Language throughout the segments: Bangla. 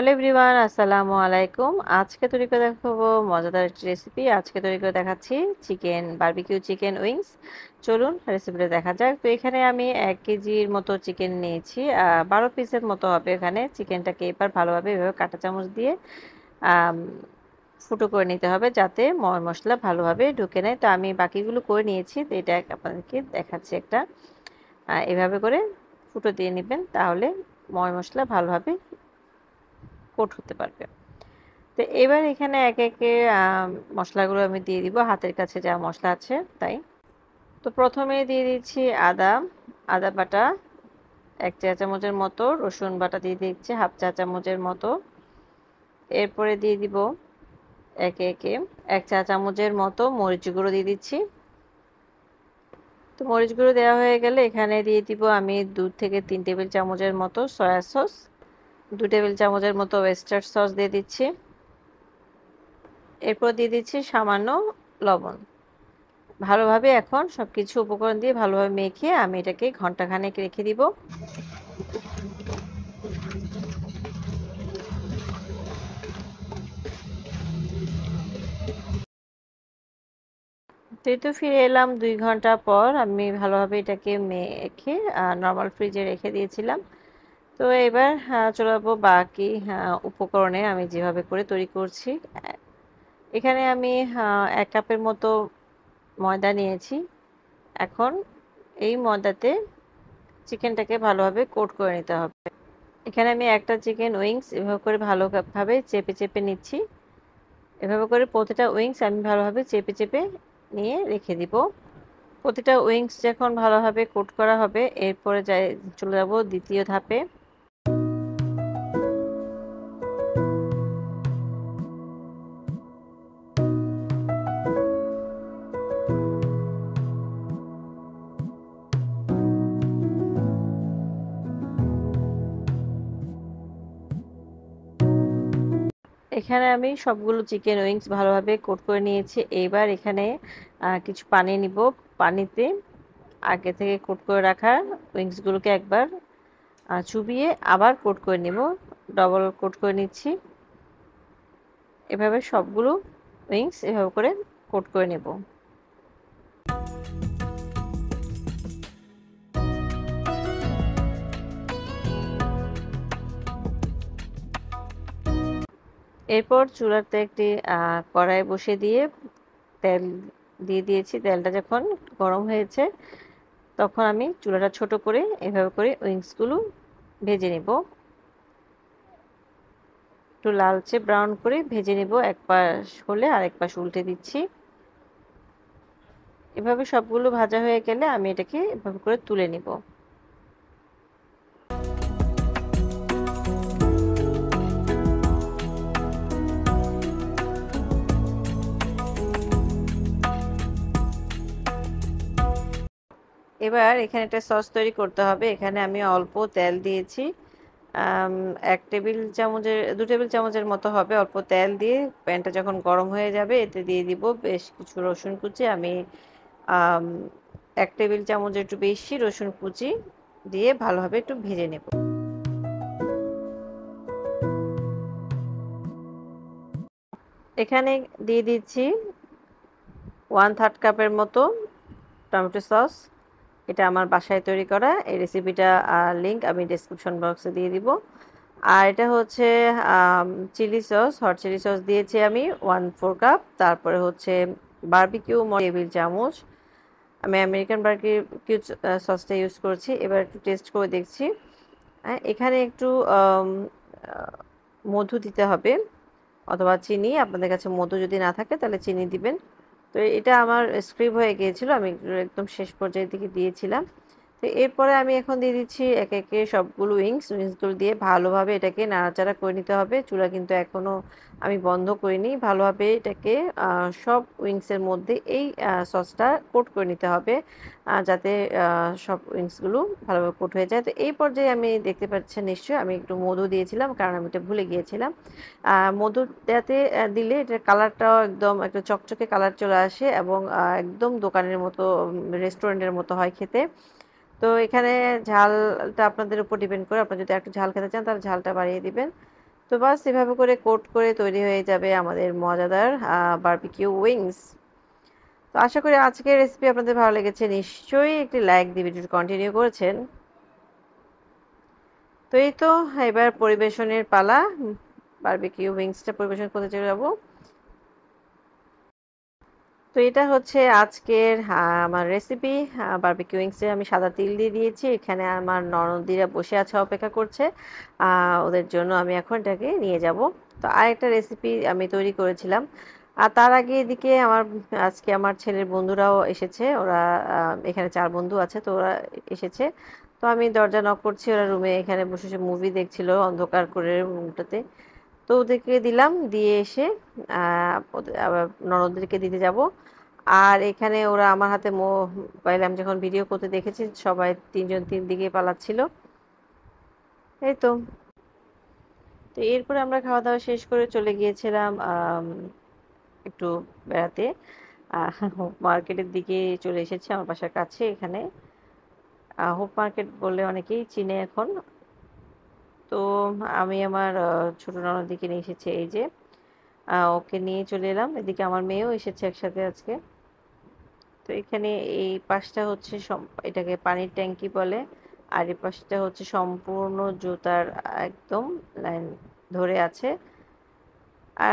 হ্যালো এভরিওয়ান, আসসালামু আলাইকুম। আজকে তৈরি করে দেখাবো মজাদার একটি রেসিপি। আজকে তৈরি করে দেখাচ্ছি বারবিকিউ চিকেন উইংস। চলুন রেসিপিটা দেখা যাক। তো এখানে আমি 1 কেজির মতো চিকেন নিয়েছি। 12 পিসের মতো হবে এখানে। চিকেনটাকে এবার ভালোভাবে এভাবে কাঁটা চামচ দিয়ে আম ফুটো করে নিতে হবে যাতে মশলা ভালোভাবে ঢুকে নেয়। তো আমি বাকিগুলো করে নিয়েছি। তো এটা আপনাদেরকে দেখাচ্ছি একটা। এভাবে করে ফুটো দিয়ে নেবেন, তাহলে মশলা ভালোভাবে কোট হতে পারবে। তো এবার এখানে একে একে মশলাগুলো আমি দিয়ে দিব, হাতের কাছে যা মশলা আছে তাই। তো প্রথমে দিয়ে দিচ্ছি আদা আদা বাটা 1 চা চামচের মতো, রসুন বাটা দিয়ে দিচ্ছি 1/2 চা চামচের মতো। এরপরে দিয়ে দিব একে একে 1 চা চামচের মতো মরিচ গুঁড়ো দিয়ে দিচ্ছি। তো মরিচ গুঁড়ো দেওয়া হয়ে গেলে এখানে দিয়ে দিব আমি 2 থেকে 3 টেবিল চামচের মতো সয়া সস, 2 টেবিল চামচের মতো ওয়েস্টার সস দিয়ে দিচ্ছি। এরপর দিয়ে দিচ্ছি সামান্য লবণ। ভালোভাবে এখন সবকিছু উপকরণ দিয়ে ভালোভাবে মেখে আমি এটাকে ঘন্টাখানেক রেখে দিব। তো ফিরে এলাম 2 ঘন্টা পর। আমি ভালোভাবে এটাকে মেখে নরমাল ফ্রিজে রেখে দিয়েছিলাম। তো এবার চলে যাবো বাকি উপকরণে আমি যেভাবে করে তৈরি করছি। এখানে আমি 1 কাপের মতো ময়দা নিয়েছি। এখন এই ময়দাতে চিকেনটাকে ভালোভাবে কোট করে নিতে হবে। এখানে আমি একটা চিকেন উইংস এভাবে করে ভালোভাবে চেপে চেপে নিচ্ছি। এভাবে করে প্রতিটা উইংস আমি ভালোভাবে চেপে চেপে নিয়ে রেখে দিব। প্রতিটা উইংস যখন ভালোভাবে কোট করা হবে, এরপরে চলে যাব দ্বিতীয় ধাপে। এখানে আমি সবগুলো চিকেন উইংস ভালোভাবে কোট করে নিয়েছি। এবার এখানে কিছু পানি নিব। পানিতে আগে থেকে কোট করে রাখা উইংসগুলোকে একবার চুবিয়ে আবার কোট করে নিব। ডবল কোট করে নিচ্ছি। এভাবে সবগুলো উইংস এভাবে করে কোট করে নেব। এরপর চুলাতে একটি কড়াই বসিয়ে দিয়ে তেল দিয়ে দিয়েছি। তেলটা যখন গরম হয়েছে তখন আমি চুলাটা ছোট করে এভাবে করে উইংসগুলো ভেজে নেব। একটু লালচে ব্রাউন করে ভেজে নেব। এক পাশ হলে আরেক পাশ উল্টে দিচ্ছি। এভাবে সবগুলো ভাজা হয়ে গেলে আমি এটাকে এভাবে করে তুলে নেব। এবার এখানে একটা সস তৈরি করতে হবে। এখানে আমি অল্প তেল দিয়েছি। 1 টেবিল চামচের 2 টেবিল চামচের মতো হবে। অল্প তেল দিয়ে প্যানটা যখন গরম হয়ে যাবে এতে দিয়ে দিব বেশ কিছু রসুন কুচি। আমি 1 টেবিল চামচের একটু বেশি রসুন কুচি দিয়ে ভালোভাবে একটু ভেজে নেব। এখানে দিয়ে দিচ্ছি 1/3 কাপের মতো টমেটো সস। এটা আমার বাসায় তৈরি করা। এই রেসিপিটা লিংক আমি ডেসক্রিপশন বক্সে দিয়ে দিব। আর এটা হচ্ছে chilli sauce, hot chilli sauce দিয়েছি আমি 1/4 কাপ। তারপরে হচ্ছে বারবিকিউ টেবিল চামচ। আমি আমেরিকান বারবিকিউ সসটা ইউজ করছি। এবার একটু টেস্ট করে দেখছি। এখানে একটু মধু দিতে হবে অথবা চিনি। আপনাদের কাছে মধু যদি না থাকে তাহলে চিনি দিবেন। তো এটা আমার স্ক্রিপ হয়ে গিয়েছিল, আমি একদম শেষ পর্যায়ের দিকে দিয়েছিলাম। তো এরপরে আমি এখন দিয়ে দিচ্ছি একে একে সবগুলো উইংসগুলো দিয়ে ভালোভাবে এটাকে নাড়াচাড়া করে নিতে হবে। চুলা কিন্তু এখনও আমি বন্ধ করিনি। ভালোভাবে এটাকে সব উইংসের মধ্যে এই সসটা কোট করে নিতে হবে, যাতে সব উইংসগুলো ভালোভাবে কোট হয়ে যায়। তো এই পর্যায়ে আমি দেখতে পাচ্ছেন নিশ্চয়ই আমি একটু মধু দিয়েছিলাম, কারণ আমি এটা ভুলে গিয়েছিলাম। মধু দেওয়াতে দিলে এটার কালারটাও একদম একটা চকচকে কালার চলে আসে এবং একদম দোকানের মতো রেস্টুরেন্টের মতো হয় খেতে। তো এখানে ঝালটা আপনাদের উপর ডিপেন্ড করে। আপনারা যদি একটু ঝাল খেতে চান তাহলে ঝালটা বাড়িয়ে দিবেন। তো বাস এভাবে করে কোট করে তৈরি হয়ে যাবে আমাদের মজাদার বারবিকিউ উইংস। তো আশা করি আজকের রেসিপি আপনাদের ভালো লেগেছে, নিশ্চয়ই একটি লাইক দিয়ে ভিডিওটি কন্টিনিউ করেছেন। তো এই তো এবার পরিবেশনের পালা। বারবিকিউ উইংসটা পরিবেশন করতে চলে যাবো। তো এটা হচ্ছে আজকের আমার রেসিপি। বারবিকিউ উইংসে আমি সাদা তিল দিয়ে দিয়েছি। এখানে আমার ননদিরা বসে আছে, অপেক্ষা করছে। ওদের জন্য আমি এখন এটাকে নিয়ে যাব। তো আরেকটা রেসিপি আমি তৈরি করেছিলাম। আর তার আগে এদিকে আজকে আমার ছেলের বন্ধুরাও এসেছে। ওরা এখানে 4 বন্ধু আছে, তো ওরা এসেছে। তো আমি দরজা নক করছি, ওরা রুমে এখানে বসে বসে মুভি দেখছিল অন্ধকার করে রুমটাতে। তো ওদেরকে দিলাম, দিয়ে এসে আবার ননদদেরকে দিতে যাব। আর এখানে ওরা আমার হাতে মোবাইল, আমি যখন ভিডিও করতে দেখেছি সবাই 3 জন 3 দিকে পালাচ্ছিল। এই তো। তো এরপরে আমরা খাওয়া দাওয়া শেষ করে চলে গিয়েছিলাম একটু বেড়াতে। মার্কেটের দিকে চলে এসেছি, আমার বাসার কাছে এখানে। হোপ মার্কেট বললে অনেকেই চিনে এখন। তো আমি আমার ছোট ননদদিকে নিয়ে এসেছি, এই যে ওকে নিয়ে চলে এলাম। এদিকে আমার মেয়েও এসেছে একসাথে আজকে। তো এখানে এই পাশটা হচ্ছে এটাকে পানির ট্যাঙ্কি বলে। আর এই পাশটা হচ্ছে সম্পূর্ণ জুতার একদম লাইন ধরে আছে।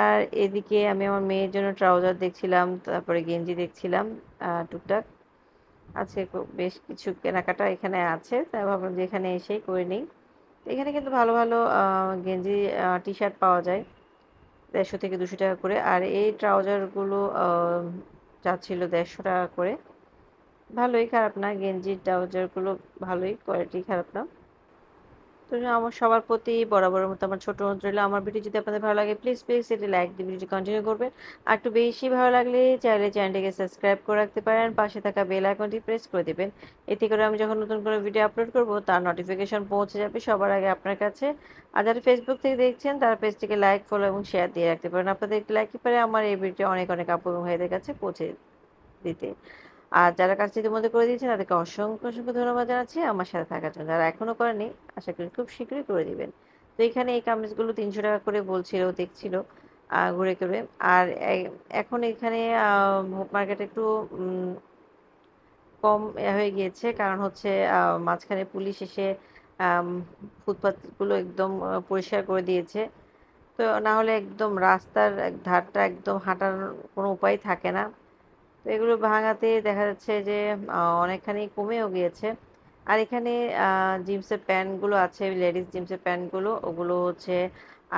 আর এদিকে আমি আমার মেয়ের জন্য ট্রাউজার দেখছিলাম, তারপরে গেঞ্জি দেখছিলাম। টুকটাক আছে, বেশ কিছু কেনাকাটা এখানে আছে, তাই ভাবলাম যে এখানে এসেই করে নিই। তো এখানে কিন্তু ভালো ভালো গেঞ্জি, টি শার্ট পাওয়া যায় 150 থেকে 200 টাকা করে। আর এই ট্রাউজারগুলো যাচ্ছিল 150 টাকা করে। ভালোই, খারাপ না, গেঞ্জির ট্রাউজারগুলো ভালোই, কোয়ালিটি খারাপ না। তো আমার সবার প্রতি বরাবরের মতো আমার ছোট অনুরোধ রইল, আমার ভিডিও যদি আপনাদের ভালো লাগে প্লিজ প্লিজ এটি লাইক দিয়ে ভিডিওটি কন্টিনিউ করবেন। আর একটু বেশি ভালো লাগলে চাইলে চ্যানেলটিকে সাবস্ক্রাইব করে রাখতে পারেন, পাশে থাকা বেল আইকনটি প্রেস করে দেবেন। এতে করে আমি যখন নতুন কোনো ভিডিও আপলোড করব তার নোটিফিকেশন পৌঁছে যাবে সবার আগে আপনার কাছে। আর যারা ফেসবুক থেকে দেখছেন তারা পেজটিকে লাইক, ফলো এবং শেয়ার দিয়ে রাখতে পারেন। আপনাদের একটি লাইকই পারে আমার এই ভিডিও অনেক অনেক আপু এবং ভাইদের কাছে পৌঁছে দিতে। আর যারা কাজটি ইতিমধ্যে করে দিয়েছেন তাদেরকে অসংখ্য অসংখ্য ধন্যবাদ জানাচ্ছি আমার সাথে থাকার জন্য। যারা এখনো করেনি আশা করি খুব শীঘ্রই করে দিবেন। তো এখানে এই কামিজগুলো 300 টাকা করে বলছিল, দেখছিল ঘুরে ঘুরে। আর এখন এখানে মার্কেট একটু কম হয়ে গিয়েছে, কারণ হচ্ছে মাঝখানে পুলিশ এসে আম, ফুটপাতগুলো একদম পরিষ্কার করে দিয়েছে। তো না হলে একদম রাস্তার ধারটা একদম হাঁটার কোনো উপায় থাকে না। তো এগুলো ভাঙাতে দেখা যাচ্ছে যে অনেকখানি কমেও গিয়েছে। আর এখানে জিন্সের প্যান্টগুলো আছে, লেডিস জিন্সের প্যান্টগুলো, ওগুলো হচ্ছে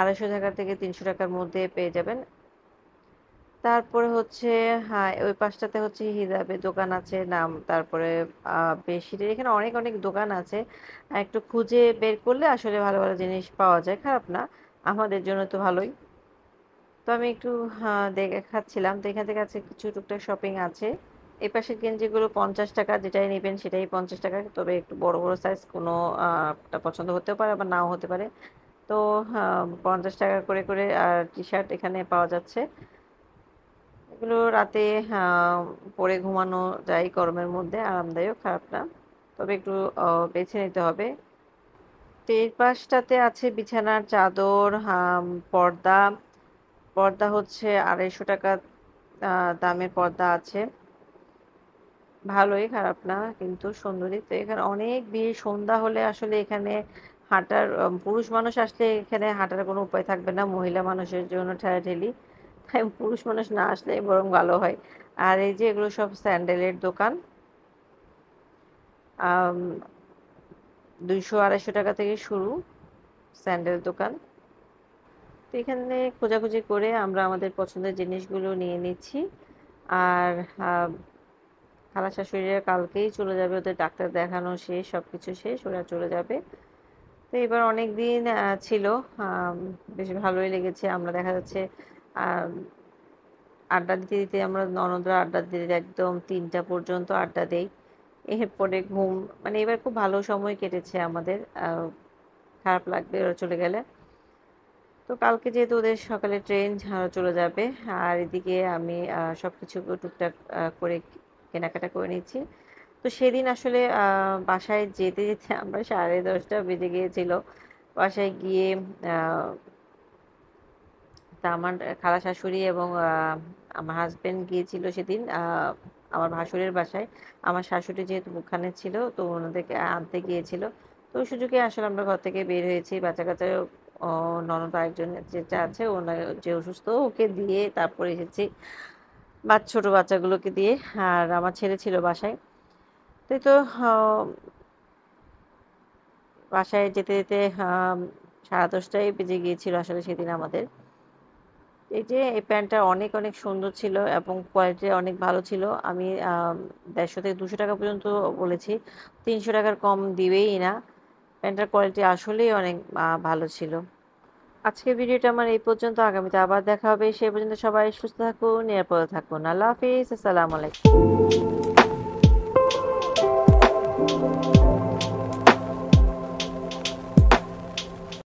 250 টাকা থেকে 300 টাকার মধ্যে পেয়ে যাবেন। তারপরে হচ্ছে, হ্যাঁ, ওই পাশটাতে হচ্ছে হিজাবের দোকান আছে নাম, তারপরে বেডশিটের এখানে অনেক অনেক দোকান আছে। একটু খুঁজে বের করলে আসলে ভালো ভালো জিনিস পাওয়া যায়, খারাপ না, আমাদের জন্য তো ভালোই। তো আমি একটু দেখে খাচ্ছিলাম। তো এখান থেকে আছে কিছু টুকটাক শপিং আছে। এই পাশের গেঞ্জিগুলো 50 টাকা, যেটাই নেবেন সেটাই 50 টাকা, তবে একটু বড় বড় সাইজ কোনো একটা পছন্দ হতেও পারে আবার নাও হতে পারে। তো 50 টাকা করে করে আর টি শার্ট এখানে পাওয়া যাচ্ছে। এগুলো রাতে আহ, পরে ঘুমানো যায় গরমের মধ্যে, আরামদায়ক, খারাপ না, তবে একটু বেছে নিতে হবে। তো এই পাশটাতে আছে বিছানার চাদর, পর্দা। পর্দা হচ্ছে 250 টাকা দামের পর্দা আছে, ভালোই, খারাপ না, কিন্তু সুন্দরী। তো এখানে অনেক ভিড়, সন্ধ্যা হলে আসলে এখানে হাঁটার, পুরুষ মানুষ আসলে এখানে হাঁটার কোনো উপায় থাকবে না, মহিলা মানুষের জন্য ঠেলাঠেলি, তাই পুরুষ মানুষ না আসলে বরং ভালো হয়। আর এই যে এগুলো সব স্যান্ডেলের দোকান, 200-250 টাকা থেকে শুরু স্যান্ডেল দোকান। তো এখানে খোঁজাখুঁজি করে আমরা আমাদের পছন্দের জিনিসগুলো নিয়ে নিচ্ছি। আর আহ, খালা শাশুড়িরা কালকেই চলে যাবে, ওদের ডাক্তার দেখানো শেষ, সবকিছু শেষ, ওরা চলে যাবে। তো এবার অনেক দিন ছিল, আম, বেশ ভালোই লেগেছে। আমরা দেখা যাচ্ছে আম, আড্ডা দিতে দিতে, আমরা ননদরা আড্ডা দিতে দিতে একদম 3টা পর্যন্ত আড্ডা দেই। এরপরে ঘুম, মানে এবার খুব ভালো সময় কেটেছে আমাদের। খারাপ লাগবে ওরা চলে গেলে। তো কালকে যেহেতু ওদের সকালে ট্রেন, চলে যাবে। আর এদিকে আমি সবকিছু টুকটাক করে কেনাকাটা করে নিচ্ছি। তো সেদিন আসলে বাসায় যেতে যেতে আমরা 10:30 বেজে গিয়েছিল। বাসায় গিয়ে তা আমার খালা শাশুড়ি এবং আমার হাজবেন্ড গিয়েছিল সেদিন আমার ভাসুরের বাসায়। আমার শাশুড়ি যেহেতু ওখানে ছিল, তো ওনাদেরকে আনতে গিয়েছিল। তো ওই সুযোগে আসলে আমরা ঘর থেকে বের হয়েছি। বাচ্চা কাচ্চা ননদ আরেকজন যেটা আছে ওনার যে অসুস্থ, ওকে দিয়ে তারপরে এসেছি ছোট বাচ্চাগুলোকে দিয়ে। আর আমার ছেলে ছিল বাসায়। তাই তো বাসায় যেতে যেতে 10:30টাই বেজে গিয়েছিল আসলে সেদিন আমাদের। এই যে এই প্যান্টটা অনেক অনেক সুন্দর ছিল এবং কোয়ালিটি অনেক ভালো ছিল। আমি 150 থেকে 200 টাকা পর্যন্ত বলেছি, 300 টাকার কম দিবেই না। প্যান্টটার কোয়ালিটি আসলেই অনেক ভালো ছিল। আজকের ভিডিওটা আমার এই পর্যন্ত। আগামীতে আবার দেখা হবে। সে পর্যন্ত সবাই সুস্থ থাকুন, নিরাপদে থাকুন। আল্লাহ হাফিজ, আসসালামু আলাইকুম।